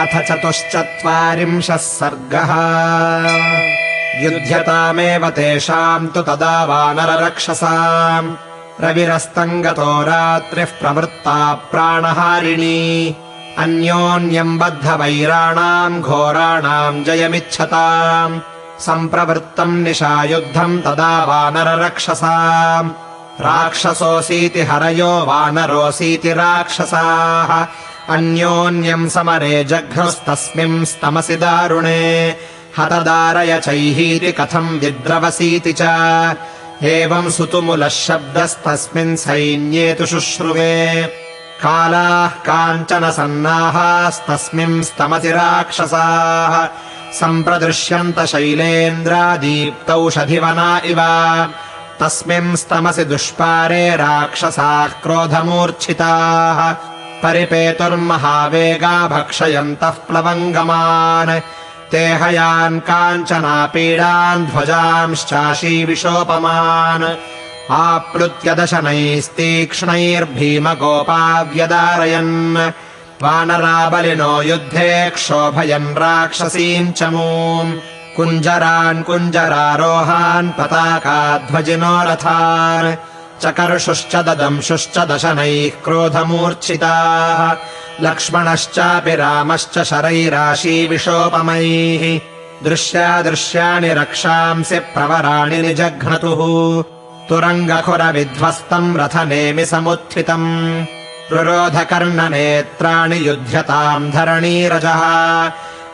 अथ 44 सर्गः। युध्यतामेव तेषाम् तु तदा वानररक्षसाम् रविरस्तम् गतो रात्रिः प्रवृत्ता प्राणहारिणी अन्योन्यम् बद्धवैराणाम् घोराणाम् जयमिच्छताम् सम्प्रवृत्तम् निशायुद्धम् तदा वानररक्षसाम् राक्षसोऽसीति हरयो वानरोऽसीति राक्षसाः अन्योन्यम् समरे जघ्रुस्तस्मिंस्तमसि दारुणे हतदारय चैहीति कथम् विद्रवसीति च एवम् सुतुमुलः शब्दस्तस्मिन् सैन्ये तु शुश्रुवे कालाः काञ्चन सन्नाहास्तस्मिंस्तमसि राक्षसाः सम्प्रदृश्यन्त शैलेन्द्रादीप्तौषधिवना इव तस्मिंस्तमसि दुष्पारे राक्षसाः क्रोधमूर्च्छिताः परिपेतुर्महावेगा भक्षयन्तः प्लवङ्गमान् ते हयान् काञ्चनापीडान् ध्वजांश्चाशीविशोपमान् आप्लुत्य दशनैस्तीक्ष्णैर्भीमगोपाव्यदारयन् वानराबलिनो युद्धे क्षोभयन् राक्षसीम् चमूम् कुञ्जरान् कुञ्जरारोहान् पताकाध्वजिनो रथान् चकर्षुश्च ददंशुश्च दशनैः क्रोधमूर्च्छिताः लक्ष्मणश्चापि रामश्च शरैराशीविशोपमैः दृश्यानि रक्षांसि प्रवराणि निजघ्नतुः तुरङ्गखुरविध्वस्तम् रथनेमि समुत्थितम् रुरोधकर्णनेत्राणि युध्यताम् धरणीरजः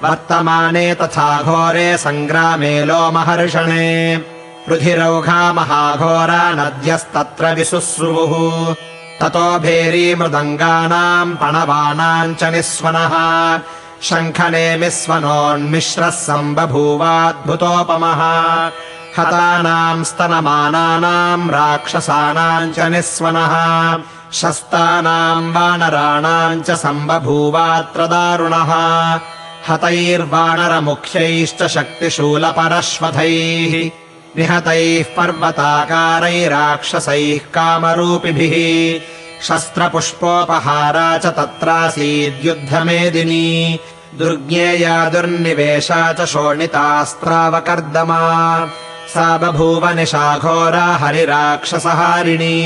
वर्तमाने तथा घोरे सङ्ग्रामे लोमहर्षणे रुधिरौघा महाघोरा नद्यस्तत्र विशुश्रुवुः ततो भेरीमृदङ्गानाम् पणवानाम् च निस्वनः शङ्खनेमिस्वनोन्मिश्रः सम्बभूवाद्भुतोपमः हतानाम् स्तनमानानाम् राक्षसानाम् च निस्वनः शस्तानाम् वानराणाम् च सम्बभूवात्र दारुणः हतैर्वानरमुख्यैश्च शक्तिशूलपरश्वथैः निहतैः पर्वताकारैराक्षसैः कामरूपिभिः शस्त्रपुष्पोपहारा च तत्रासीद्युद्धमेदिनी दुर्ज्ञेया दुर्निवेशा च शोणितास्त्रावकर्दमा सा बभूव निशाघोरा हरिराक्षसहारिणी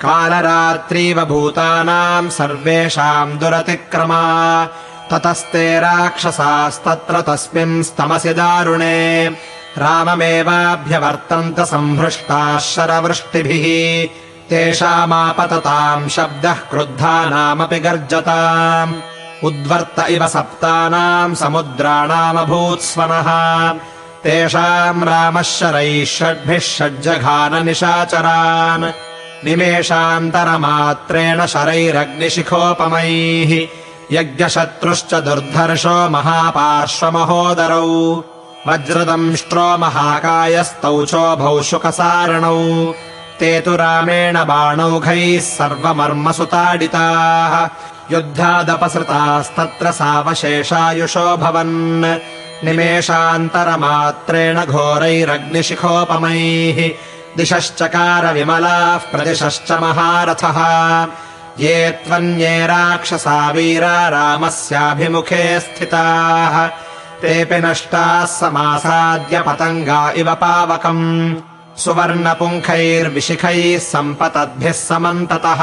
कालरात्रीव भूतानाम् सर्वेषाम् दुरतिक्रमा ततस्ते राक्षसास्तत्र तस्मिंस्तमसि दारुणे राममेवाभ्यवर्तन्त संहृष्टाः शरवृष्टिभिः तेषामापतताम् शब्दः क्रुद्धानामपि गर्जताम् उद्वर्त इव सप्तानाम् समुद्राणामभूत्स्वनः तेषाम् रामः शरैः षड्भिः षड्जघान निशाचरान् निमेषान्तरमात्रेण शरैरग्निशिखोपमैः यज्ञशत्रुश्च दुर्धर्षो महापार्श्वमहोदरौ वज्रदंष्ट्रो महाकायस्तौ चोभौ शुकसारणौ ते तु रामेण बाणौघैः सर्वमर्मसुताडिताः युद्धादपसृतास्तत्र सावशेषायुषो भवन् निमेषान्तरमात्रेण घोरैरग्निशिखोपमैः दिशश्चकार विमलाः प्रदिशश्च महारथः ये त्वन्ये राक्षसा वीरा रामस्याभिमुखे स्थिताः तेऽपि नष्टाः समासाद्य पतङ्गा इव पावकम् सुवर्णपुङ्खैर्विशिखैः सम्पतद्भिः समन्ततः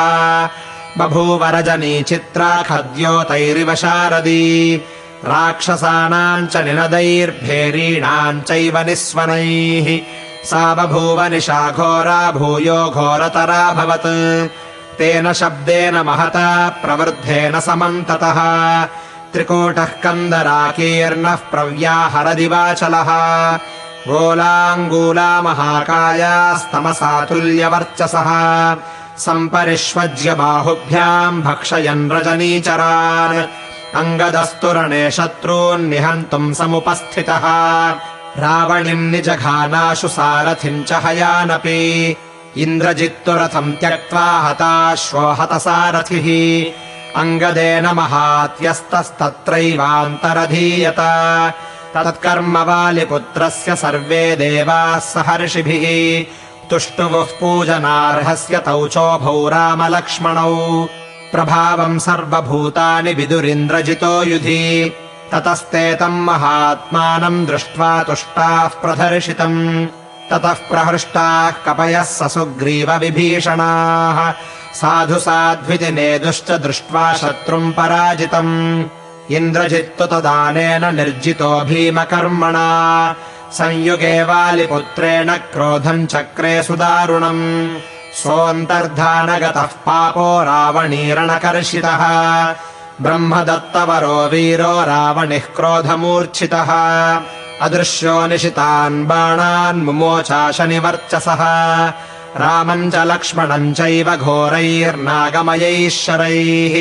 बभूव रजनी चित्रा खद्योतैरिव शारदी राक्षसानाम् च निनदैर्भेरीणाम् चैव निस्वनैः सा बभूव निशाघोरा भूयो घोरतराभवत् तेन शब्देन महता प्रवृद्धेन समन्ततः त्रिकूटः कन्दराकीर्णः प्रव्याहरदिवाचलः गोलाङ्गूला महाकायास्तमसातुल्यवर्चसः सम्परिष्वज्य बाहुभ्याम् भक्षयन् रजनीचरान् अङ्गदस्तुरणे शत्रून् समुपस्थितः रावणिम् निजघानाशु सारथिम् च हयानपि इन्द्रजित्तुरथम् त्यक्त्वा हताश्वो हतसारथिः अङ्गदेन महात्यस्तस्तत्रैवान्तरधीयत तत्कर्म वालिपुत्रस्य सर्वे देवाः सहर्षिभिः तुष्टुवुः पूजनार्हस्य तौ चोभौ रामलक्ष्मणौ प्रभावम् सर्वभूतानि विदुरिन्द्रजितो युधि ततस्ते तम् महात्मानम् दृष्ट्वा तुष्टाः प्रदर्शितम् ततः प्रहृष्टाः कपयः ससुग्रीवविभीषणाः साधु साध्विति नेदुश्च दृष्ट्वा शत्रुम् पराजितम् इन्द्रजित्तु तदानेन निर्जितो भीमकर्मणा संयुगे वालिपुत्रेण क्रोधम् चक्रे सुदारुणम् सोऽन्तर्धानगतः पापो रावणीरणकर्षितः ब्रह्मदत्तवरो वीरो रावणिः क्रोधमूर्च्छितः अदृश्यो निशितान् बाणान् मुमोचाशनिवर्चसः रामम् च लक्ष्मणम् चैव घोरैर्नागमयैः शरैः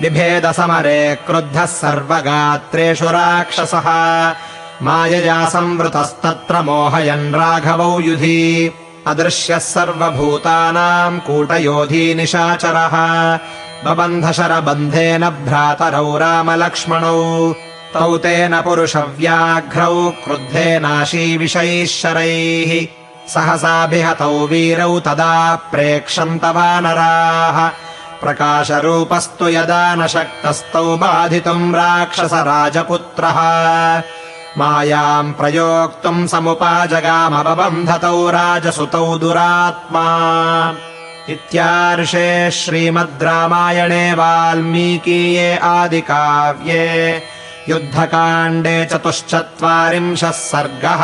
बिभेदसमरे क्रुद्धः सर्वगात्रेषु राक्षसः मायया संवृतस्तत्र मोहयन् राघवौ युधि अदृश्यः सर्वभूतानाम् कूटयोधी निशाचरः बबन्धशरबन्धेन भ्रातरौ रामलक्ष्मणौ तौ तेन पुरुषव्याघ्रौ क्रुद्धेनाशीविषैः शरैः सहसाभिहतौ वीरौ तदा प्रेक्षन्त वानराः प्रकाशरूपस्तु यदा न शक्तस्तौ बाधितुम् राक्षसराजपुत्रः मायाम् प्रयोक्तुम् समुपाजगाम बबन्धतौ राजसुतौ दुरात्मा इत्यार्षे श्रीमद् रामायणे वाल्मीकीये आदिकाव्ये युद्धकाण्डे 44 सर्गः।